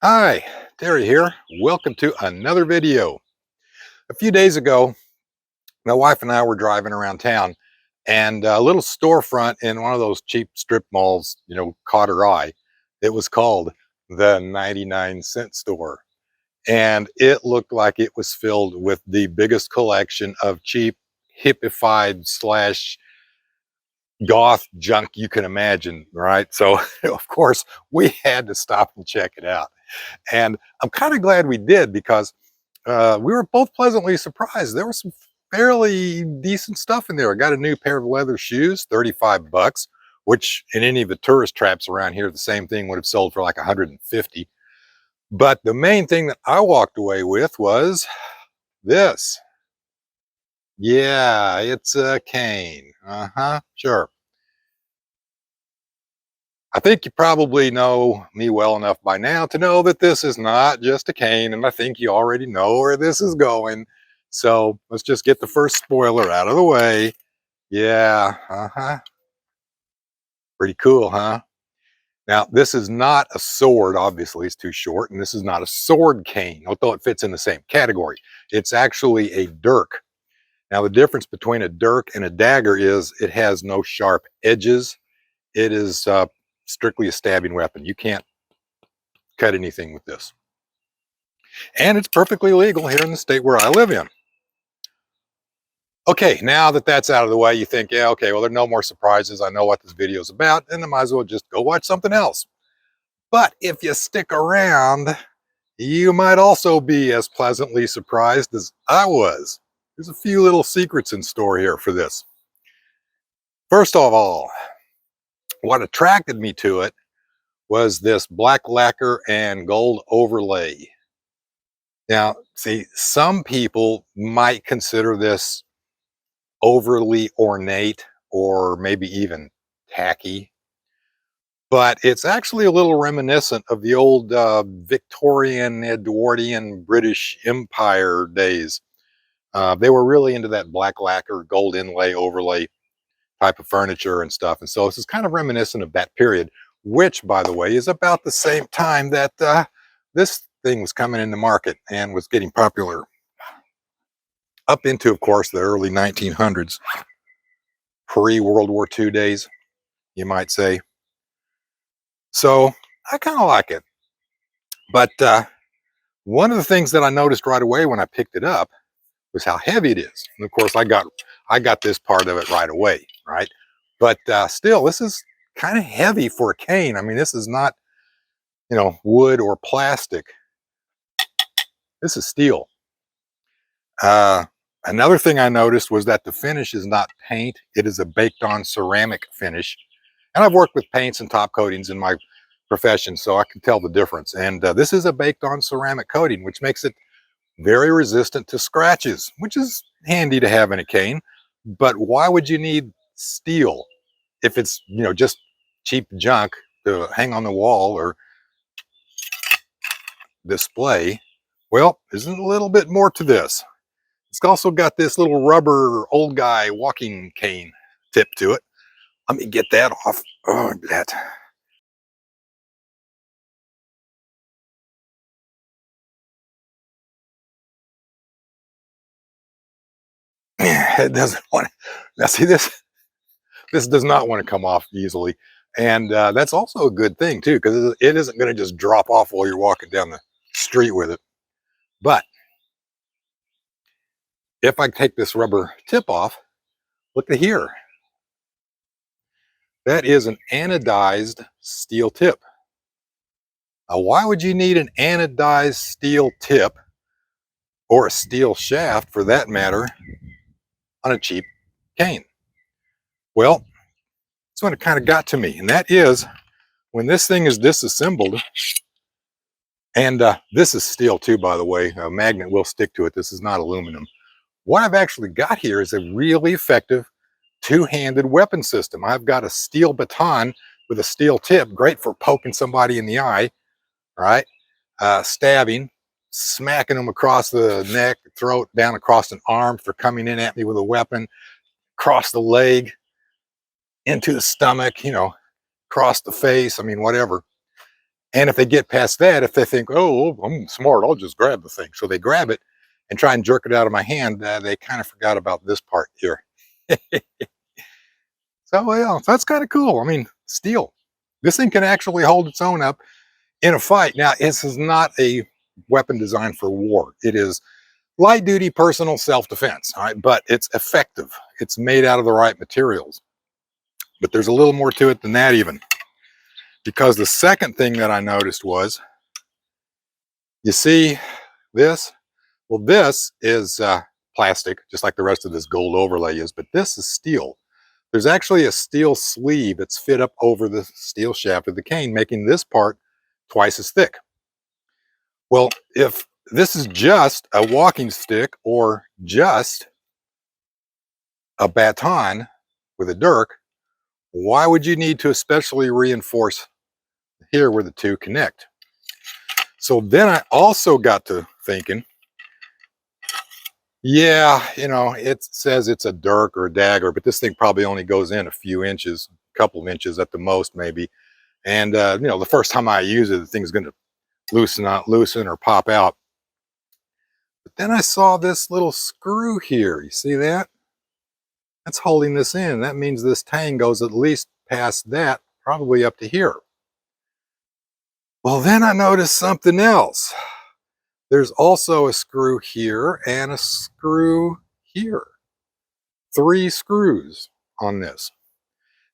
Hi, Terry here. Welcome to another video. A few days ago, my wife and I were driving around town, and a little storefront in one of those cheap strip malls, caught her eye. It was called the 99-cent store, and it looked like it was filled with the biggest collection of cheap, hippified slash goth junk you can imagine, right? So, of course, we had to stop and check it out. And I'm kind of glad we did because we were both pleasantly surprised. There was some fairly decent stuff in there. I got a new pair of leather shoes, 35 bucks, which in any of the tourist traps around here, the same thing would have sold for like 150. But the main thing that I walked away with was this. Yeah, it's a cane. Uh-huh, sure. I think you probably know me well enough by now to know that this is not just a cane, and I think you already know where this is going. So let's just get the first spoiler out of the way. Yeah, uh-huh. Pretty cool, huh? Now, this is not a sword, obviously, it's too short, and this is not a sword cane, although it fits in the same category. It's actually a dirk. Now, the difference between a dirk and a dagger is it has no sharp edges. It is strictly a stabbing weapon. You can't cut anything with this. And it's perfectly legal here in the state where I live in. Okay, now that that's out of the way, you think, yeah, okay, well, there are no more surprises. I know what this video is about, and I might as well just go watch something else. But if you stick around, you might also be as pleasantly surprised as I was. There's a few little secrets in store here for this. First of all, what attracted me to it was this black lacquer and gold overlay. Now, see, some people might consider this overly ornate or maybe even tacky, but it's actually a little reminiscent of the old Victorian, Edwardian British Empire days. They were really into that black lacquer, gold inlay, overlay type of furniture and stuff. And so this is kind of reminiscent of that period, which, by the way, is about the same time that this thing was coming into market and was getting popular up into, of course, the early 1900s, pre-World War II days, you might say. So I kind of like it. But one of the things that I noticed right away when I picked it up was how heavy it is. And of course, I got this part of it right away, right? But still, this is kind of heavy for a cane. I mean, this is not, wood or plastic. This is steel. Uh, Another thing I noticed was that the finish is not paint. It is a baked on ceramic finish. And I've worked with paints and top coatings in my profession, so I can tell the difference. And this is a baked on ceramic coating, which makes it very resistant to scratches, which is handy to have in a cane. But why would you need steel if it's, just cheap junk to hang on the wall or display? Well, there's a little bit more to this. It's also got this little rubber old guy walking cane tip to it. Let me get that off. Oh, that. It doesn't want to. Now, see this. This does not want to come off easily, and that's also a good thing too, because it isn't going to just drop off while you're walking down the street with it. But if I take this rubber tip off, look at here. That is an anodized steel tip. Now, why would you need an anodized steel tip or a steel shaft for that matter on a cheap cane? Well, that's when it kind of got to me, and that is when this thing is disassembled. And this is steel too, by the way. A magnet will stick to it. This is not aluminum. What I've actually got here is a really effective two-handed weapon system. I've got a steel baton with a steel tip, great for poking somebody in the eye, right? Stabbing, smacking them across the neck, throat, down across an arm for coming in at me with a weapon, across the leg, into the stomach, across the face. I mean, whatever. And if they get past that, if they think, oh, I'm smart, I'll just grab the thing. So they grab it and try and jerk it out of my hand. They kind of forgot about this part here. So, yeah, that's kind of cool. I mean, steel. This thing can actually hold its own up in a fight. Now, this is not a weapon designed for war. It is light duty personal self defense, all right? But it's effective. It's made out of the right materials. But there's a little more to it than that, even. Because the second thing that I noticed was, you see this? Well, this is plastic, just like the rest of this gold overlay is, but this is steel. There's actually a steel sleeve that's fit up over the steel shaft of the cane, making this part twice as thick. Well, if this is just a walking stick or just a baton with a dirk, why would you need to especially reinforce here where the two connect? So then I also got to thinking, yeah, it says it's a dirk or a dagger, but this thing probably only goes in a few inches, a couple of inches at the most, maybe. And the first time I use it, the thing's going to loosen or pop out. But then I saw this little screw here. You see that? That's holding this in. That means this tang goes at least past that, probably up to here. Well, then I noticed something else. There's also a screw here and a screw here. 3 screws on this.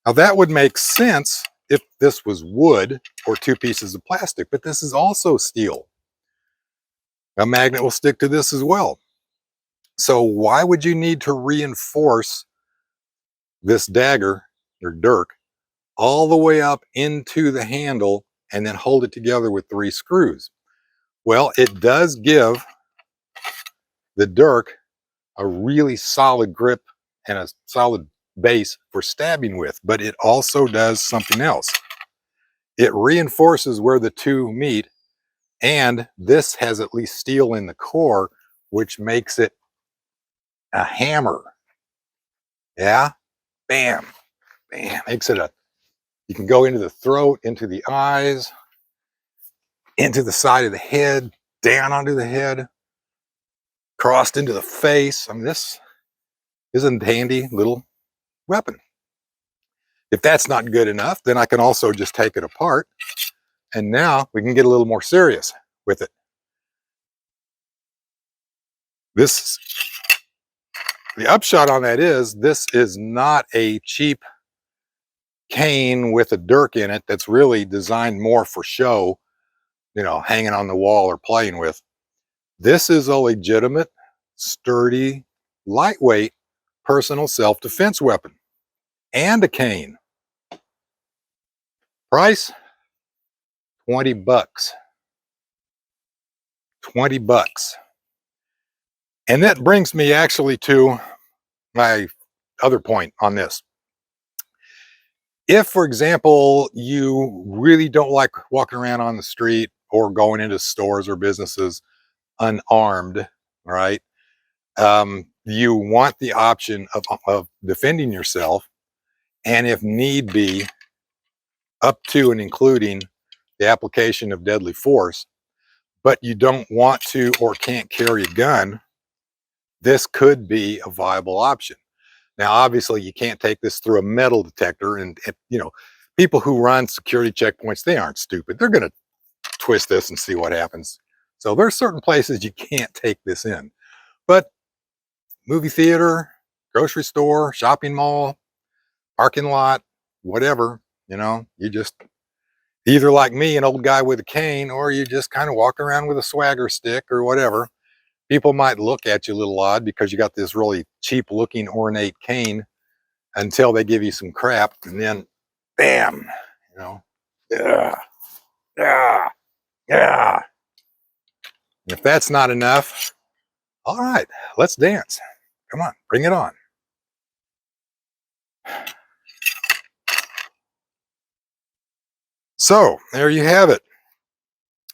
Now that would make sense if this was wood or 2 pieces of plastic, but this is also steel. A magnet will stick to this as well. So why would you need to reinforce this dagger or dirk all the way up into the handle and then hold it together with 3 screws? Well, it does give the dirk a really solid grip and a solid base for stabbing with, but it also does something else. It reinforces where the two meet, and this has at least steel in the core, which makes it a hammer. Yeah, bam, bam, makes it you can go into the throat, into the eyes, into the side of the head, down onto the head, crossed into the face. I mean, this isn't a handy little weapon. If that's not good enough, then I can also just take it apart, and now we can get a little more serious with it. This, the upshot on that is, this is not a cheap cane with a dirk in it that's really designed more for show, hanging on the wall or playing with. This is a legitimate, sturdy, lightweight personal self-defense weapon and a cane. Price, 20 bucks. 20 bucks. And that brings me actually to my other point on this. If, for example, you really don't like walking around on the street or going into stores or businesses unarmed, right? You want the option of defending yourself, and if need be, up to and including the application of deadly force, but you don't want to or can't carry a gun, this could be a viable option. Now, obviously, you can't take this through a metal detector, and people who run security checkpoints, they aren't stupid. They're going to twist this and see what happens. So there's certain places you can't take this in, but movie theater, grocery store, shopping mall, parking lot, whatever, you just either like me, an old guy with a cane, or you just kind of walk around with a swagger stick or whatever. People might look at you a little odd because you got this really cheap looking ornate cane until they give you some crap, and then bam, yeah, yeah, yeah. If that's not enough, all right, let's dance. Come on, bring it on. So there you have it.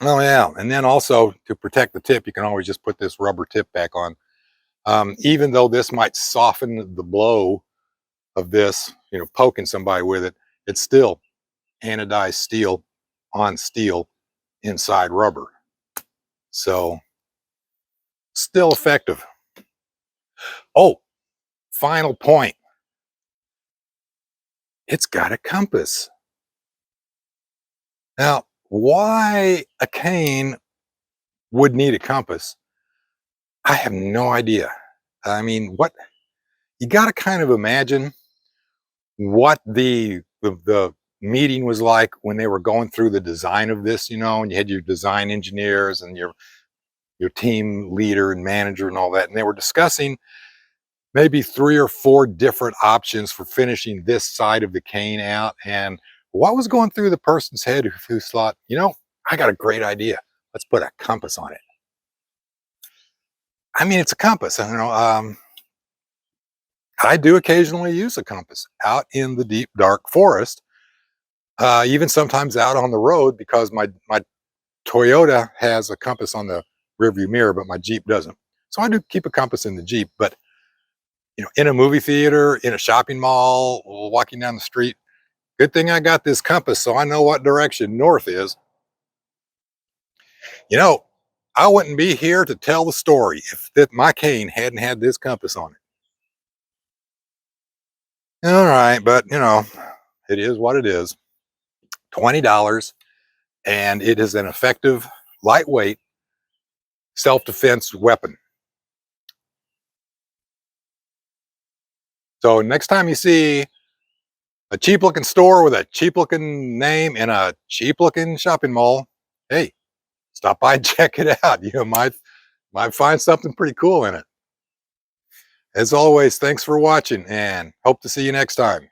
Oh yeah, and then also to protect the tip, you can always just put this rubber tip back on. Even though this might soften the blow of this, poking somebody with it, it's still anodized steel on steel, inside rubber. So still effective. Oh, final point. It's got a compass. Now, why a cane would need a compass, I have no idea. I mean, what you got to kind of imagine what the meeting was like when they were going through the design of this, and you had your design engineers and your team leader and manager and all that, and they were discussing maybe 3 or 4 different options for finishing this side of the cane out. And what was going through the person's head who thought, I got a great idea. Let's put a compass on it. I mean, it's a compass. I do occasionally use a compass out in the deep, dark forest, even sometimes out on the road because my Toyota has a compass on the rearview mirror, but my Jeep doesn't. So I do keep a compass in the Jeep. But in a movie theater, in a shopping mall, walking down the street, good thing I got this compass so I know what direction north is. You know, I wouldn't be here to tell the story if my cane hadn't had this compass on it. All right, but it is what it is. $20, and it is an effective, lightweight self-defense weapon. So next time you see a cheap looking store with a cheap looking name in a cheap looking shopping mall, hey, stop by and check it out. You might find something pretty cool in it. As always, thanks for watching and hope to see you next time.